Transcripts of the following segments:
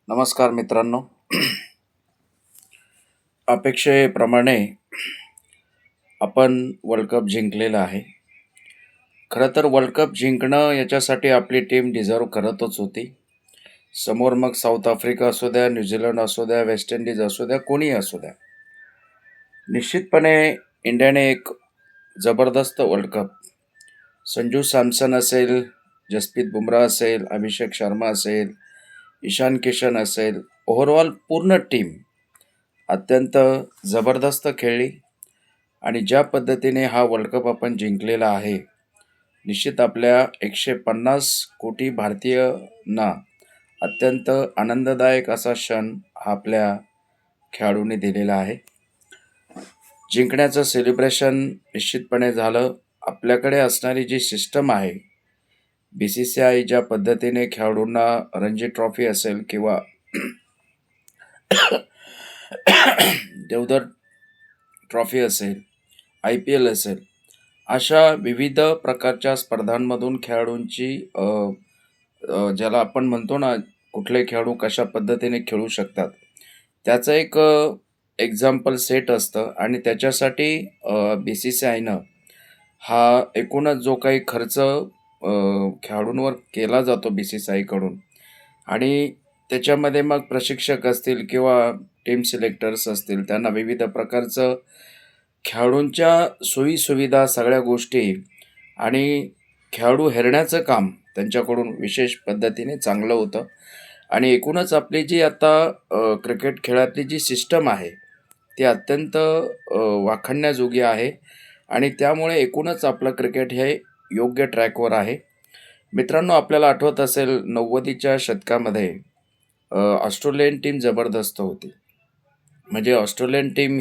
नमस्कार मित्रांनो. अपेक्षेप्रमाणे आपण वर्ल्ड कप जिंकलेला आहे. खरं तर वर्ल्ड कप जिंकणं याच्यासाठी आपली टीम डिझर्व्ह करतच होती. समोर मग साऊथ आफ्रिका असू द्या, न्यूझीलंड असू द्या, वेस्ट इंडिज असू द्या, कोणीही असू द्या. निश्चितपणे इंडियाने एक जबरदस्त वर्ल्ड कप संजू सॅमसन असेल, जसप्रीत बुमराह असेल, अभिषेक शर्मा असेल, ईशान किशन असेल, ओव्हरऑल पूर्ण टीम अत्यंत जबरदस्त खेळली आणि ज्या पद्धतीने हा वर्ल्ड कप आपण जिंकलेला आहे, निश्चित आपल्या 150 कोटी भारतीयांना अत्यंत आनंददायक असा क्षण हा आपल्या खेळाडूंनी दिलेला आहे. जिंकण्याचं सेलिब्रेशन निश्चितपणे झालं. आपल्याकडे असणारी जी सिस्टम आहे, BCCI ज्या पद्धतीने खेळाडूंना रणजी ट्रॉफी असेल किंवा देवधर ट्रॉफी असेल, IPL असेल, अशा विविध प्रकारच्या स्पर्धांमधून खेळाडूंची ज्याला आपण म्हणतो ना, कुठले खेळाडू कशा पद्धतीने खेळू शकतात, त्याचं एक एक्झाम्पल सेट असतं आणि त्याच्यासाठी BCCIनं हा एकूणच जो काही खर्च खेळाडूंवर केला जातो BCCIकडून आणि त्याच्यामध्ये मग प्रशिक्षक असतील किंवा टीम सिलेक्टर्स असतील, त्यांना विविध प्रकारचं खेळाडूंच्या सोयीसुविधा सगळ्या गोष्टी आणि खेळाडू हेरण्याचं काम त्यांच्याकडून विशेष पद्धतीने चांगलं होतं आणि एकूणच आपली जी आता क्रिकेट खेळातली जी सिस्टम आहे, ती अत्यंत वाखाणण्याजोगी आहे आणि त्यामुळे एकूणच आपलं क्रिकेट हे योग्य ट्रॅकवर आहे. मित्रांनो, आपल्याला आठवत असेल 90च्या शतकामध्ये ऑस्ट्रेलियन टीम जबरदस्त होती. म्हणजे ऑस्ट्रेलियन टीम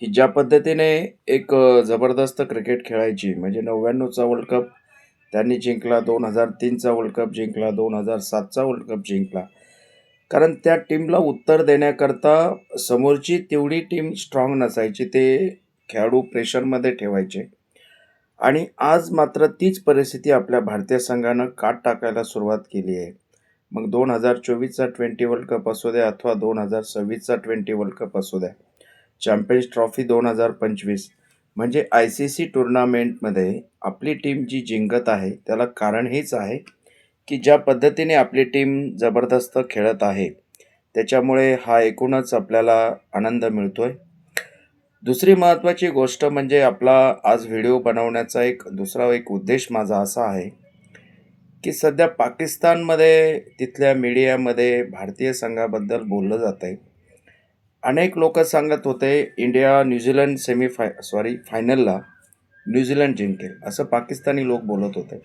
ही ज्या पद्धतीने एक जबरदस्त क्रिकेट खेळायची, म्हणजे 99चा वर्ल्ड कप त्यांनी जिंकला, 2003चा वर्ल्ड कप जिंकला, 2007चा वर्ल्ड कप जिंकला. कारण त्या टीमला उत्तर देण्याकरता समोरची तेवढी टीम स्ट्रॉंग नसायची. ते खेळाडू प्रेशरमध्ये ठेवायचे आणि आज मात्र तीच परिस्थिती आपल्या भारतीय संघानं काट टाकायला सुरुवात केली आहे. मग 2024चा T20 वर्ल्ड कप असू द्या अथवा 2026चा T20 वर्ल्ड कप असू द्या, चॅम्पियन्स ट्रॉफी 2025, म्हणजे ICC टुर्नामेंटमध्ये आपली टीम जी जिंकत आहे, त्याला कारण हेच आहे की ज्या पद्धतीने आपली टीम जबरदस्त खेळत आहे, त्याच्यामुळे हा एकूणच आपल्याला आनंद मिळतोय. दुसरी महत्त्वाची गोष्ट म्हणजे आपला आज व्हिडिओ बनवण्याचा दुसरा उद्देश माझा असा आहे की सध्या पाकिस्तानमध्ये तिथल्या मीडियामध्ये भारतीय संघाबद्दल बोललं जात आहे. अनेक लोक सांगत होते इंडिया न्यूझीलंड फायनलला न्यूझीलंड जिंकेल, असं पाकिस्तानी लोक बोलत होते.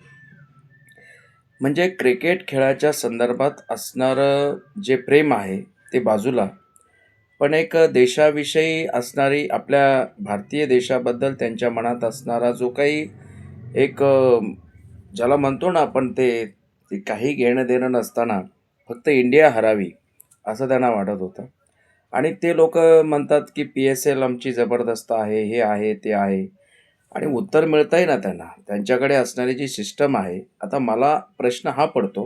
म्हणजे क्रिकेट खेळाच्या संदर्भात असणारं जे प्रेम आहे ते बाजूला, पण एक देशाविषयी असणारी, आपल्या भारतीय देशाबद्दल त्यांच्या मनात असणारा जो काही एक ज्याला म्हणतो ना आपण, ते काही घेणं देणं नसताना फक्त इंडिया हरावी असं त्यांना वाटत होतं. आणि ते लोक म्हणतात की PSL आमची जबरदस्त आहे, हे आहे, ते आहे. आणि उत्तर मिळतंय ना त्यांना, त्यांच्याकडे असणारी जी सिस्टम आहे. आता मला प्रश्न हा पडतो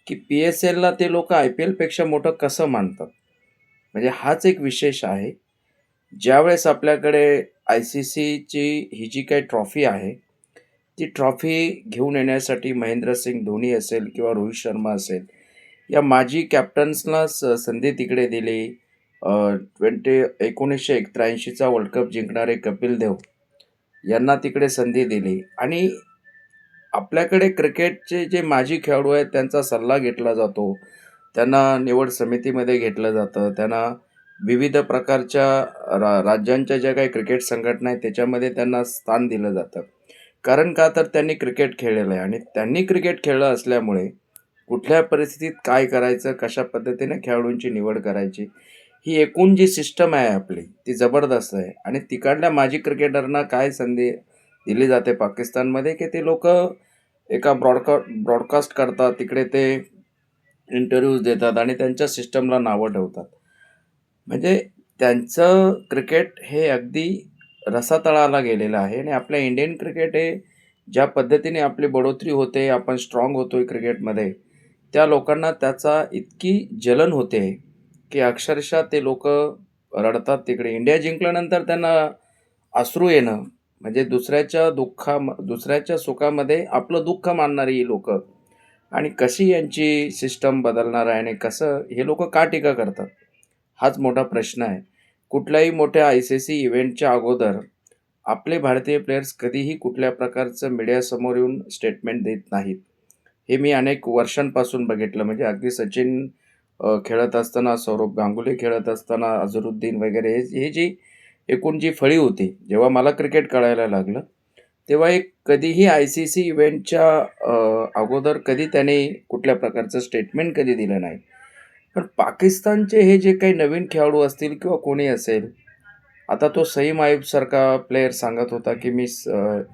की PSLला ते लोक IPL पेक्षा मोठं कसं मानतात? म्हणजे हाच एक विशेष आहे. ज्यावेळेस आपल्याकडे ICCची ही जी काही ट्रॉफी आहे, ती ट्रॉफी घेऊन येण्यासाठी महेंद्रसिंग धोनी असेल किंवा रोहित शर्मा असेल, या माजी कॅप्टन्सला संधी तिकडे दिली. 1983चा वर्ल्ड कप जिंकणारे कपिल देव यांना तिकडे संधी दिली आणि आपल्याकडे क्रिकेटचे जे माजी खेळाडू आहेत त्यांचा सल्ला घेतला जातो, त्यांना निवड समितीमध्ये घेतलं जातं, त्यांना विविध प्रकारच्या राज्यांच्या ज्या काही क्रिकेट संघटना आहेत त्याच्यामध्ये त्यांना स्थान दिलं जातं. कारण का, तर त्यांनी क्रिकेट खेळलेलं आहे आणि त्यांनी क्रिकेट खेळलं असल्यामुळे कुठल्या परिस्थितीत काय करायचं, कशा पद्धतीने खेळाडूंची निवड करायची, ही एकूण जी सिस्टम आहे आपली, ती जबरदस्त आहे. आणि तिकडल्या माजी क्रिकेटरना काय संधी दिली जाते पाकिस्तानमध्ये की ते लोक एका ब्रॉडकास्ट करतात, तिकडे ते इंटरव्ह्यूज देतात आणि त्यांच्या सिस्टमला नावं ठेवतात. म्हणजे त्यांचं क्रिकेट हे अगदी रसातळाला गेलेलं आहे आणि आपलं इंडियन क्रिकेट हे ज्या पद्धतीने आपली बढोतरी होते, आपण स्ट्राँग होतोय क्रिकेटमध्ये, त्या लोकांना त्याचा इतकी जलन होते, की अक्षरशः ते लोकं रडतात तिकडे. इंडिया जिंकल्यानंतर त्यांना अश्रू येणं, म्हणजे दुसऱ्याच्या सुखामध्ये आपलं दुःख मानणारी ही लोकं आणि कशी यांची सिस्टम बदलणार आहे आणि कसं हे लोकं का टीका करतात? हाच मोठा प्रश्न आहे. कुठल्याही मोठ्या आय-सी-सी इव्हेंटच्या अगोदर आपले भारतीय प्लेयर्स कधीही कुठल्या प्रकारचं मीडियासमोर येऊन स्टेटमेंट देत नाहीत. हे मी अनेक वर्षांपासून बघितलं. म्हणजे अगदी सचिन खेळत असताना, सौरभ गांगुली खेळत असताना, अझरुद्दीन वगैरे हे जी एकूण जी फळी होती, जेव्हा मला क्रिकेट कळायला लागलं, तेव्हा एक कधीही आय-सी-सी इव्हेंटच्या अगोदर कधी त्याने कुठल्या प्रकारचं स्टेटमेंट कधी दिलं नाही. पण पाकिस्तानचे हे जे काही नवीन खेळाडू असतील किंवा कोणी असेल, आता तो सईम आयूबसारखा प्लेयर सांगत होता, की मी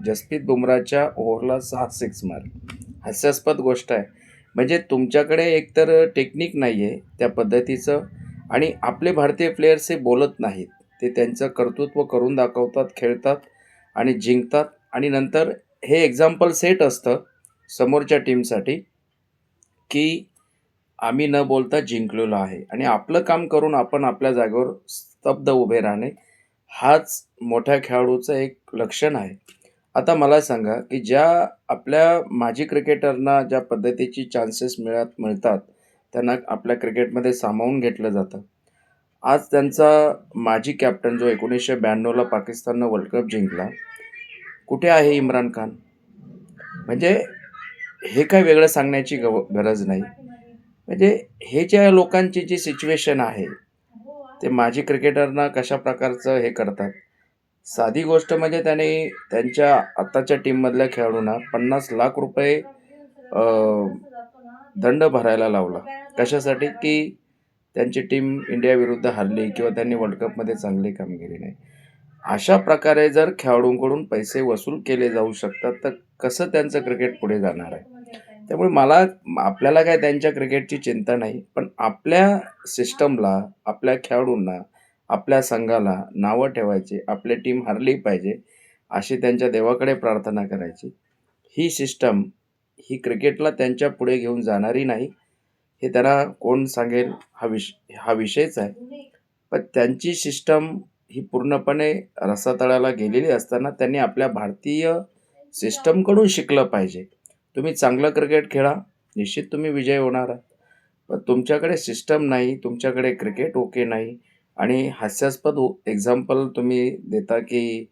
जसप्रीत बुमराहच्या ओव्हरला 6 सिक्स मारले. हास्यास्पद गोष्ट आहे. म्हणजे तुमच्याकडे एकतर टेक्निक नाही आहे त्या पद्धतीचं आणि आपले भारतीय प्लेयर्स हे बोलत नाहीत. ते त्यांचं कर्तृत्व करून दाखवतात, खेळतात आणि जिंकतात आणि नंतर हे एक्झाम्पल सेट असतं समोरच्या टीमसाठी, की आम्ही न बोलता जिंकलेलो आहे आणि आपलं काम करून आपण आपल्या जागेवर स्तब्ध उभे राहणे, हाच मोठ्या खेळाडूचं एक लक्षण आहे. आता मला सांगा, की ज्या आपल्या माजी क्रिकेटरना ज्या पद्धतीची चान्सेस मिळतात, त्यांना आपल्या क्रिकेटमध्ये सामावून घेतलं जातं. आज त्यांचा माजी कॅप्टन जो 1992ला पाकिस्ताननं वर्ल्ड कप जिंकला, कुठे आहे इम्रान खान? म्हणजे हे काही वेगळं सांगण्याची गरज नाही. म्हणजे हे ज्या लोकांची जी सिच्युएशन आहे, ते माजी क्रिकेटरना कशा प्रकारचं हे करतात. साधी गोष्ट म्हणजे त्याने त्यांच्या आत्ताच्या टीममधल्या खेळाडूंना ₹50,00,000 अ, दंड भरायला लावला. कशासाठी? की त्यांची टीम इंडियाविरुद्ध हरली किंवा त्यांनी वर्ल्ड कपमध्ये चांगली कामगिरी नाही. अशा प्रकारे जर खेळाडूंकडून पैसे वसूल केले जाऊ शकतात, तर कसं त्यांचं क्रिकेट पुढे जाणार आहे? त्यामुळे आपल्याला काय त्यांच्या क्रिकेटची चिंता नाही. पण आपल्या सिस्टमला, आपल्या खेळाडूंना, आपल्या संघाला नावं ठेवायची, आपली टीम हरली पाहिजे, अशी त्यांच्या देवाकडे प्रार्थना करायची. ही सिस्टम ही क्रिकेटला त्यांच्या पुढे घेऊन जाणारी नाही. हे त्यांना कोण सांगेल हा विषयच आहे. पण त्यांची सिस्टम ही पूर्णपणे रसातळाला गेलेली असताना त्यांनी आपल्या भारतीय सिस्टमकडून शिकलं पाहिजे. तुम्ही चांगलं क्रिकेट खेळा, निश्चित तुम्ही विजयी होणार आहात. पण तुमच्याकडे सिस्टम नाही, तुमच्याकडे क्रिकेट ओके नाही आणि हास्यास्पद एक्झाम्पल तुम्ही देता, की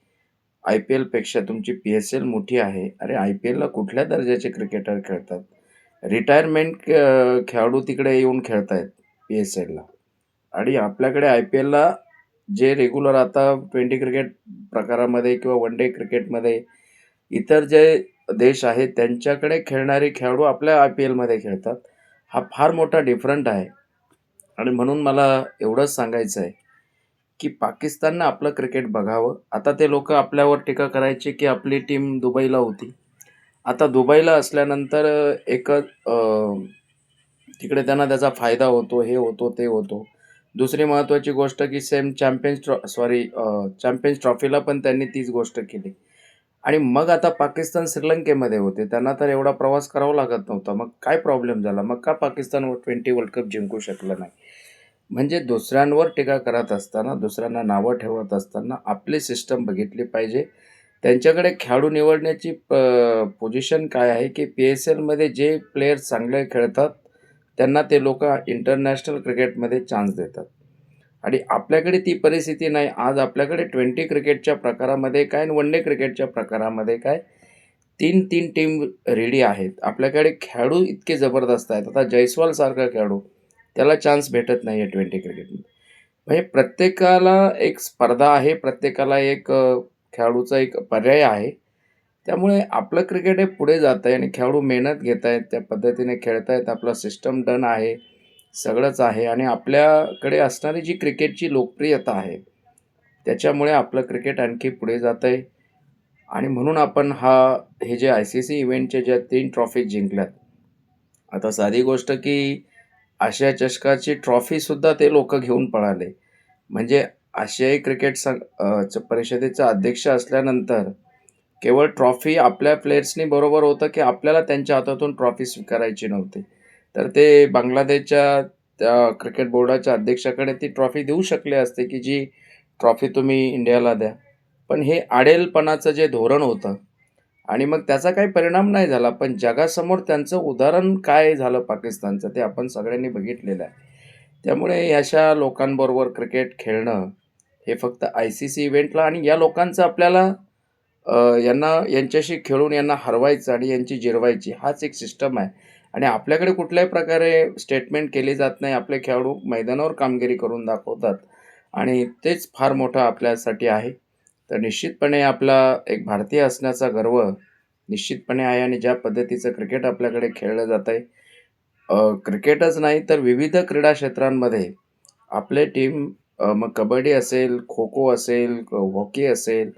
आय-पी-एलपेक्षा तुमची पी-एस-एल मोठी आहे. अरे आय-पी-एलला कुठल्या दर्जाचे क्रिकेटर खेळतात? रिटायरमेंट खेळाडू तिकडे येऊन खेळतायत पी-एस-एलला आणि आपल्याकडे आय-पी-एलला जे रेग्युलर आता 20 क्रिकेट प्रकारामध्ये किंवा वन डे क्रिकेटमध्ये इतर जे देश आहेत त्यांच्याकडे खेळणारे खेळाडू आपल्या आय-पी-एलमध्ये खेळतात. हा फार मोठा डिफरंट आहे आणि म्हणून मला एवढंच सांगायचं आहे, की पाकिस्ताननं आपलं क्रिकेट बघावं. आता ते लोकं आपल्यावर टीका करायचे, की आपली टीम दुबईला होती. आता दुबईला असल्यानंतर तिकडे त्यांना त्याचा फायदा होतो, हे होतो, ते होतो. दुसरी महत्त्वाची गोष्ट, की सेम चॅम्पियन्स ट्रॉफीला पण त्यांनी तीच गोष्ट केली. आणि मग आता पाकिस्तान श्रीलंकेमध्ये होते. त्यांना तर एवढा प्रवास करावा लागत नव्हता. मग काय प्रॉब्लेम झाला? मग का पाकिस्तान T20 वर्ल्ड कप जिंकू शकलं नाही? म्हणजे दुसऱ्यांवर टीका करत असताना, दुसऱ्यांना नावं ठेवत असताना आपली सिस्टम बघितली पाहिजे. त्यांच्याकडे खेळाडू निवडण्याची पोझिशन काय आहे, की पी-एस-एलमध्ये जे प्लेयर्स चांगले खेळतात, त्यांना ते लोकं इंटरनॅशनल क्रिकेटमध्ये चान्स देतात. आणि आपल्याकडे ती परिस्थिती नाही. आज आपल्याकडे 20 क्रिकेटच्या प्रकारामध्ये काय आणि वन डे क्रिकेटच्या प्रकारामध्ये काय 3-3 टीम रेडी आहेत. आपल्याकडे खेळाडू इतके जबरदस्त आहेत. आता जयस्वालसारखा खेळाडू, त्याला चान्स भेटत नाही आहे 20 क्रिकेटमध्ये. म्हणजे प्रत्येकाला एक स्पर्धा आहे, प्रत्येकाला एक खेळाडूचा एक पर्याय आहे. त्यामुळे आपलं क्रिकेट हे पुढे जात आहे आणि खेळाडू मेहनत घेत आहेत, त्या पद्धतीने खेळत आहेत. आपला सिस्टम डन आहे, सगळंच आहे आणि आपल्याकडे असणारी जी क्रिकेटची लोकप्रियता आहे, त्याच्यामुळे आपलं क्रिकेट आणखी पुढे जात आहे आणि म्हणून आपण हे जे आय-सी-सी इव्हेंटचे ज्या 3 ट्रॉफी जिंकल्यात. आता साधी गोष्ट की आशिया चषकाची ट्रॉफीसुद्धा ते लोकं घेऊन पळाले. म्हणजे आशियाई क्रिकेट परिषदेचा अध्यक्ष असल्यानंतर केवळ ट्रॉफी आपल्या प्लेयर्सनी बरोबर होतं, की आपल्याला त्यांच्या हातातून ट्रॉफी स्वीकारायची नव्हती. तर ते बांगलादेशच्या त्या क्रिकेट बोर्डाच्या अध्यक्षाकडे ती ट्रॉफी देऊ शकले असते, की जी ट्रॉफी तुम्ही इंडियाला द्या. पण हे आडेलपणाचं जे धोरण होतं आणि मग त्याचा काही परिणाम नाही झाला. पण जगासमोर त्यांचं उदाहरण काय झालं पाकिस्तानचं ते आपण सगळ्यांनी बघितलेलं आहे. त्यामुळे अशा लोकांबरोबर क्रिकेट खेळणं हे फक्त ICC इव्हेंटला आणि या लोकांचं आपल्याला यांना यांच्याशी खेळून यांना हरवायचं आणि यांची जिरवायची हाच एक सिस्टम आहे. आणि आपल्याकडे कुठल्याही प्रकारे स्टेटमेंट केली जात नाही. आपले खेळाडू मैदानावर कामगिरी करून दाखवतात आणि तेच फार मोठं आपल्यासाठी आहे. तर निश्चितपणे आपला एक भारतीय असण्याचा गर्व निश्चितपणे आहे आणि ज्या पद्धतीचं क्रिकेट आपल्याकडे खेळलं जातंय, क्रिकेटच नाही तर विविध क्रीडा क्षेत्रांमध्ये आपले टीम मग कबड्डी असेल, खो-खो असेल, हॉकी असेल,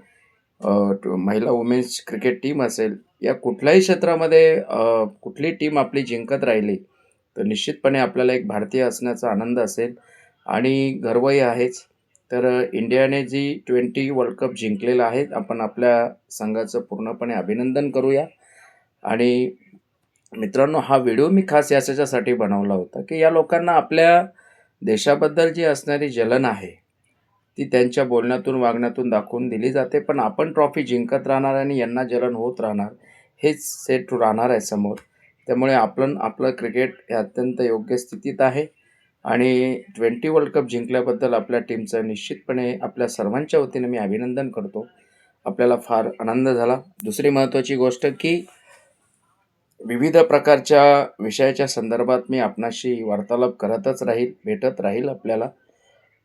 अ, महिला वुमेन्स क्रिकेट टीम असेल, या कुठल्याही क्षेत्रामध्ये कुठली टीम आपली जिंकत राहिली, तर निश्चितपणे आपल्याला एक भारतीय असण्याचा आनंद असेल आणि गर्वही आहेच. तर इंडियाने जी 20 वर्ल्ड कप जिंकलेला आहे, आपण आपल्या संघाचं पूर्णपणे अभिनंदन करूया. आणि मित्रांनो, हा व्हिडिओ मी खास याच्यासाठी बनवला होता, की या लोकांना आपल्या देशाबद्दल जी असणारी जलन आहे, ती त्यांच्या बोलण्यातून, वागण्यातून दाखवून दिली जाते. पण आपण ट्रॉफी जिंकत राहणार आणि यांना जलन होत राहणार. हेच सेट राहणार आहे समोर. त्यामुळे आपलं क्रिकेट हे अत्यंत योग्य स्थितीत आहे आणि 20 वर्ल्ड कप जिंकल्याबद्दल आपल्या टीमचं निश्चितपणे आपल्या सर्वांच्या वतीने मी अभिनंदन करतो. आपल्याला फार आनंद झाला. दुसरी महत्त्वाची गोष्ट, की विविध प्रकारच्या विषयाच्या संदर्भात मी आपणाशी वार्तालाप करतच राहील, भेटत राहील आपल्याला.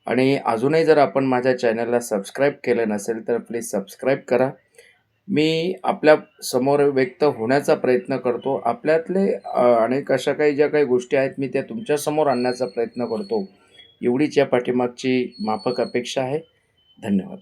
आणि अजूनही जर आपण माझ्या चॅनलला सबस्क्राईब केलं नसेल, तर प्लीज सबस्क्राईब करा. मी आपल्या समोर व्यक्त होण्याचा प्रयत्न करतो. आपल्यातले अनेक अशा काही ज्या काही गोष्टी आहेत, मी त्या तुमच्यासमोर आणण्याचा प्रयत्न करतो. एवढीच या पाठीमागची माफक अपेक्षा आहे. धन्यवाद.